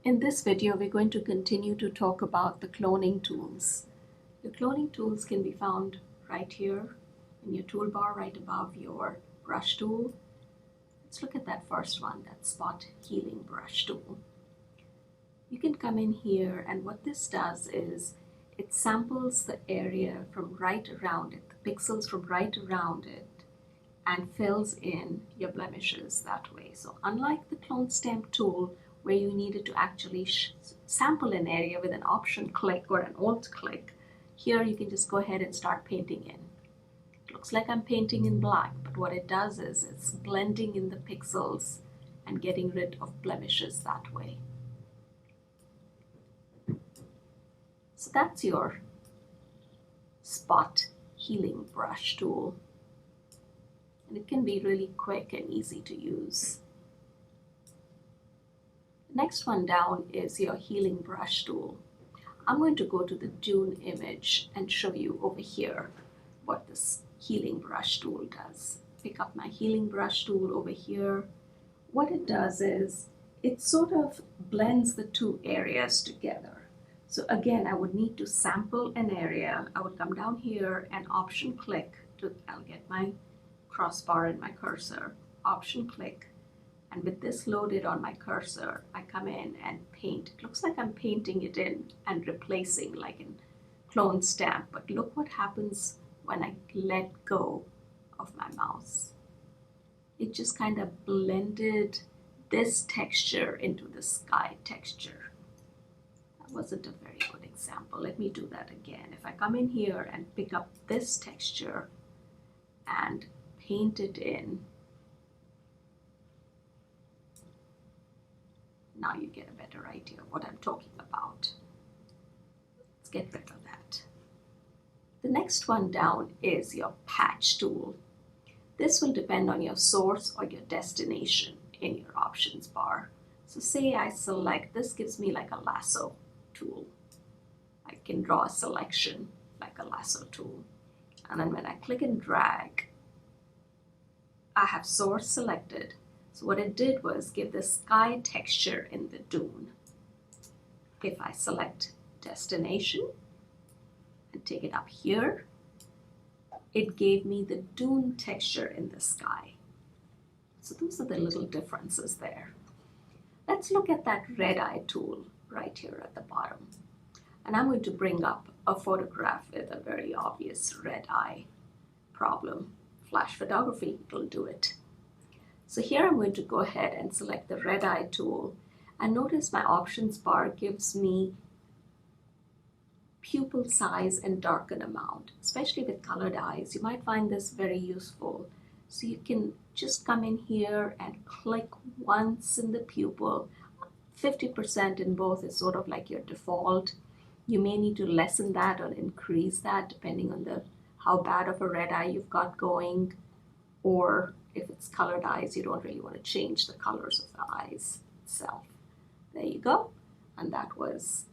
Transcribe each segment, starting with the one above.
In this video, we're going to continue to talk about the cloning tools. The cloning tools can be found right here in your toolbar, right above your brush tool. Let's look at that first one, that spot healing brush tool. You can come in here, and what this does is it samples the area from right around it, the pixels from right around it, and fills in your blemishes that way. So unlike the clone stamp tool, where you needed to actually sample an area with an option click or an alt click, here you can just go ahead and start painting in. It looks like I'm painting in black, but what it does is it's blending in the pixels and getting rid of blemishes that way. So that's your spot healing brush tool. And it can be really quick and easy to use. The next one down is your healing brush tool. I'm going to go to the Dune image and show you over here what this healing brush tool does. Pick up my healing brush tool over here. What it does is it sort of blends the two areas together. So again, I would need to sample an area. I would come down here and option click I'll get my crossbar and my cursor, option click, and with this loaded on my cursor, I come in and paint. It looks like I'm painting it in and replacing like in clone stamp, but look what happens when I let go of my mouse. It just kind of blended this texture into the sky texture. That wasn't a very good example. Let me do that again. If I come in here and pick up this texture and paint it in, now you get a better idea of what I'm talking about. Let's get rid of that. The next one down is your patch tool. This will depend on your source or your destination in your options bar. So say I select, this gives me like a lasso tool. I can draw a selection like a lasso tool. And then when I click and drag, I have source selected. So what it did was give the sky texture in the dune. If I select destination and take it up here, it gave me the dune texture in the sky. So those are the little differences there. Let's look at that red eye tool right here at the bottom. And I'm going to bring up a photograph with a very obvious red eye problem. Flash photography will do it. So here I'm going to go ahead and select the red eye tool, and notice my options bar gives me pupil size and darken amount. Especially with colored eyes, you might find this very useful. So you can just come in here and click once in the pupil. 50% in both is sort of like your default. You may need to lessen that or increase that depending on how bad of a red eye you've got going, or if it's colored eyes, you don't really want to change the colors of the eyes itself. There you go. And that was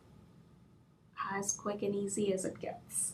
as quick and easy as it gets.